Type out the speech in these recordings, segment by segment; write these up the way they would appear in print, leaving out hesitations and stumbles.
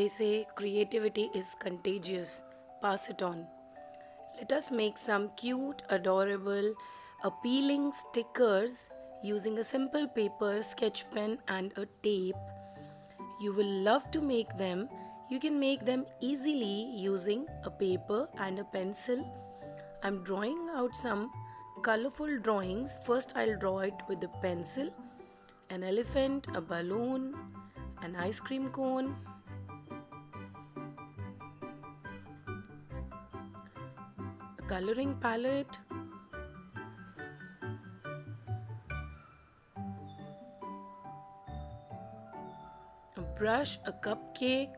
They say creativity is contagious. Pass it on. Let us make some cute, adorable, appealing stickers using a simple paper, sketch pen, and a tape. You will love to make them. You can make them easily using a paper and a pencil. I'm drawing out some colorful drawings. First, I'll draw it with a pencil, an elephant, a balloon, an ice cream cone, a coloring palette, a brush, a cupcake,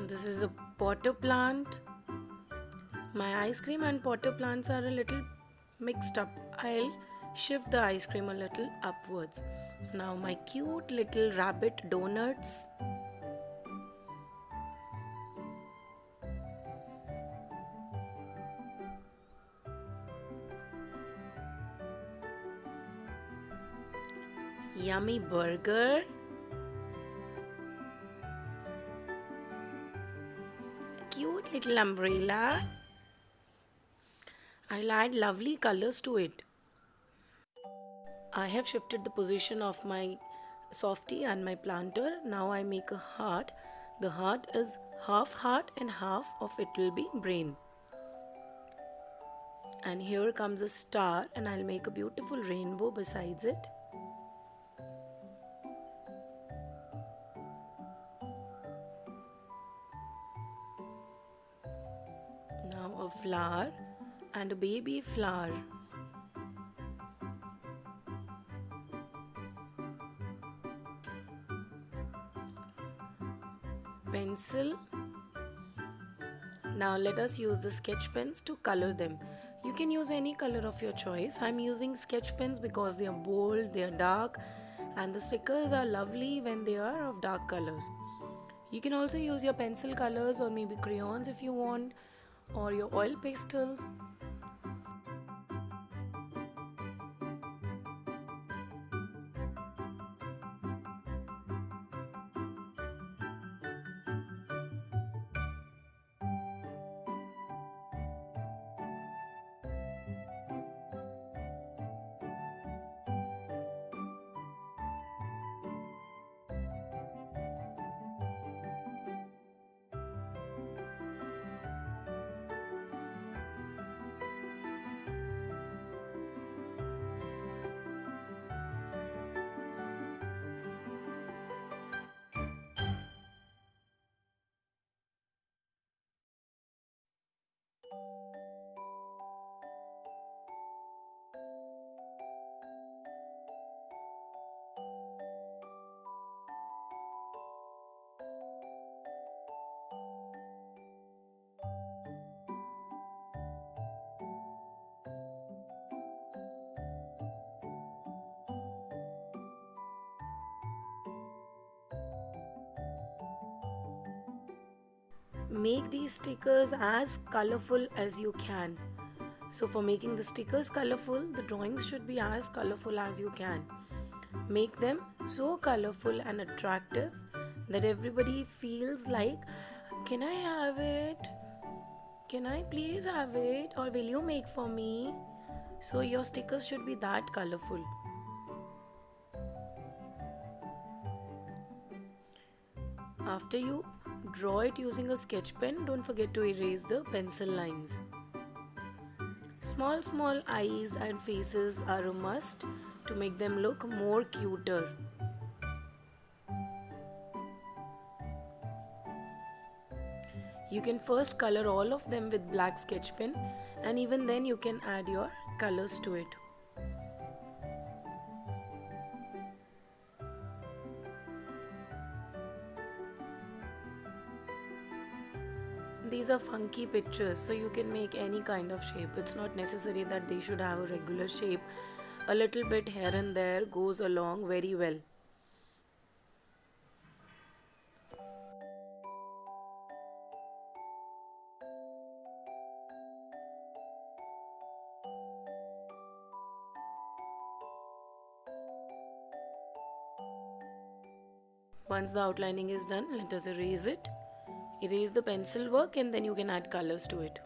this is a potter plant. My ice cream and potter plants are a little mixed up. I'll shift the ice cream a little upwards. Now my cute little rabbit donuts. Yummy burger. Cute little umbrella. I'll add lovely colors to it. I have shifted the position of my softie and my planter. Now I make a heart. The heart is half heart and half of it will be brain. And here comes a star, and I'll make a beautiful rainbow besides it. Now a flower and a baby flower. Pencil. Now let us use the sketch pens to color them. You can use any color of your choice. I'm using sketch pens because they are bold, they are dark, and the stickers are lovely when they are of dark colors. You can also use your pencil colors or maybe crayons if you want, or your oil pastels. Make these stickers as colorful as you can. So for making the stickers colorful, the drawings should be as colorful as you can. Make them so colorful and attractive that everybody feels like, can I have it? Can I please have it? Or will you make for me? So your stickers should be that colorful. After you draw it using a sketch pen, don't forget to erase the pencil lines. Small eyes and faces are a must to make them look more cuter. You can first color all of them with black sketch pen, and even then you can add your colors to it. These are funky pictures, so you can make any kind of shape. It's not necessary that they should have a regular shape. A little bit here and there goes along very well. Once the outlining is done, let us erase it. Erase the pencil work and then you can add colors to it.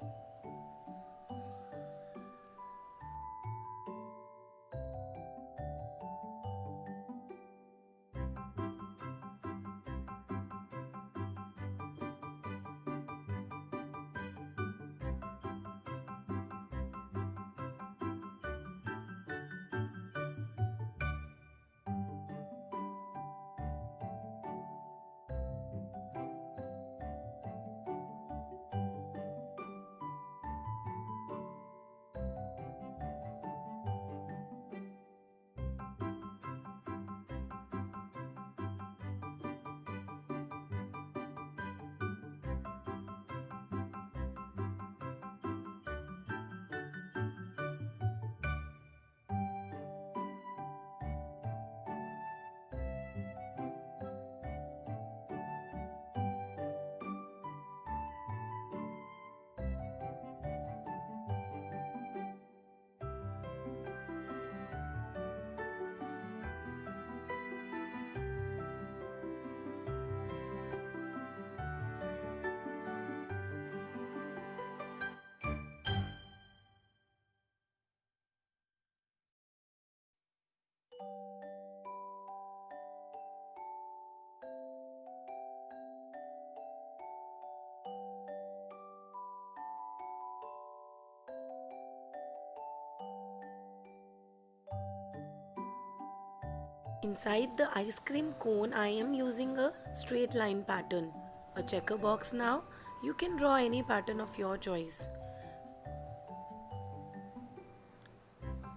Inside the ice cream cone, I am using a straight line pattern, a checker box now. You can draw any pattern of your choice.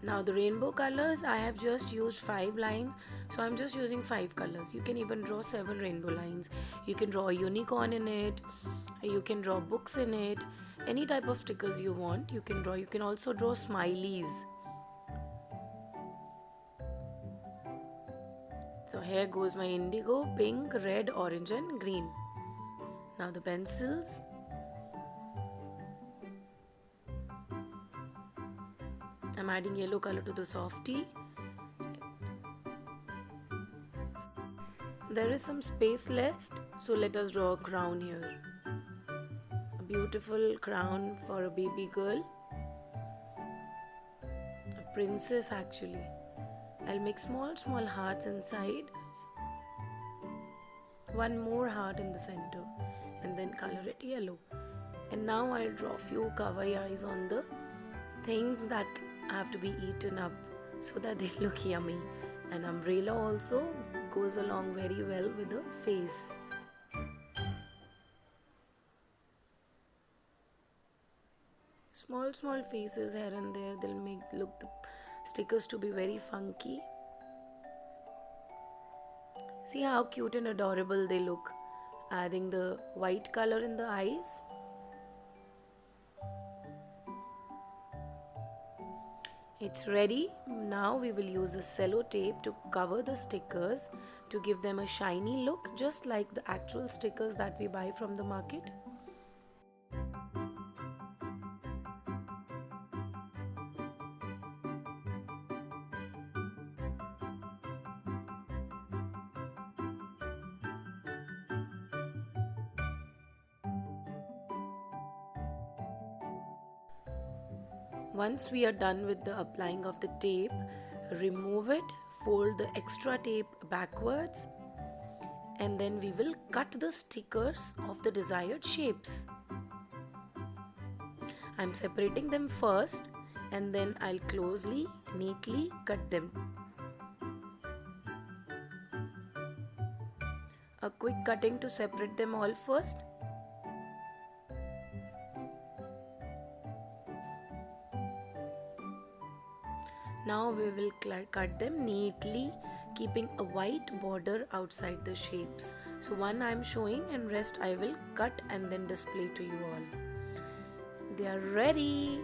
Now the rainbow colors, I have just used 5 lines, so I'm just using 5 colors. You can even draw 7 rainbow lines. You can draw a unicorn in it, you can draw books in it, any type of stickers you want you can draw. You can also draw smileys. So here goes my indigo, pink, red, orange and green. Now the pencils. I'm adding yellow color to the softie. There is some space left, so let us draw a crown here. A beautiful crown for a baby girl. A princess actually. I'll make small hearts inside. One more heart in the center and then color it yellow. And now I'll draw few kawaii eyes on the things that have to be eaten up so that they look yummy. And umbrella also goes along very well with the face. Small faces here and there, they'll make look the stickers to be very funky. See how cute and adorable they look. Adding the white color in the eyes. It's ready. Now we will use a cello tape to cover the stickers to give them a shiny look, just like the actual stickers that we buy from the market. Once we are done with the applying of the tape, remove it, fold the extra tape backwards, and then we will cut the stickers of the desired shapes. I'm separating them first and then I'll closely, neatly cut them. A quick cutting to separate them all first. Now we will cut them neatly, keeping a white border outside the shapes. So one I am showing and rest I will cut and then display to you all. They are ready.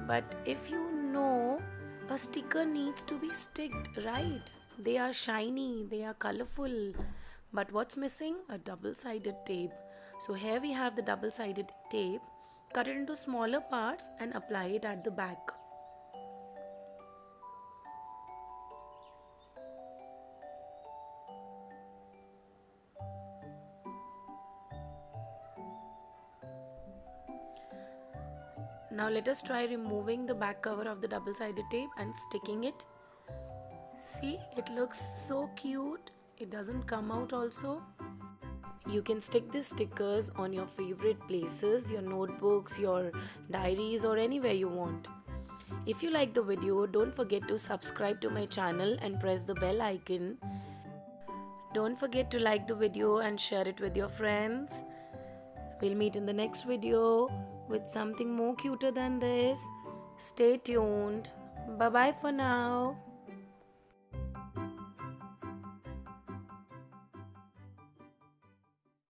But if you know, a sticker needs to be sticked, right? They are shiny, they are colorful. But what's missing? A double-sided tape. So here we have the double-sided tape. Cut it into smaller parts and apply it at the back. Now let us try removing the back cover of the double-sided tape and sticking it. See, it looks so cute. It doesn't come out also. You can stick these stickers on your favorite places, your notebooks, your diaries, or anywhere you want. If you like the video, don't forget to subscribe to my channel and press the bell icon. Don't forget to like the video and share it with your friends. We'll meet in the next video with something more cuter than this. Stay tuned. Bye bye for now.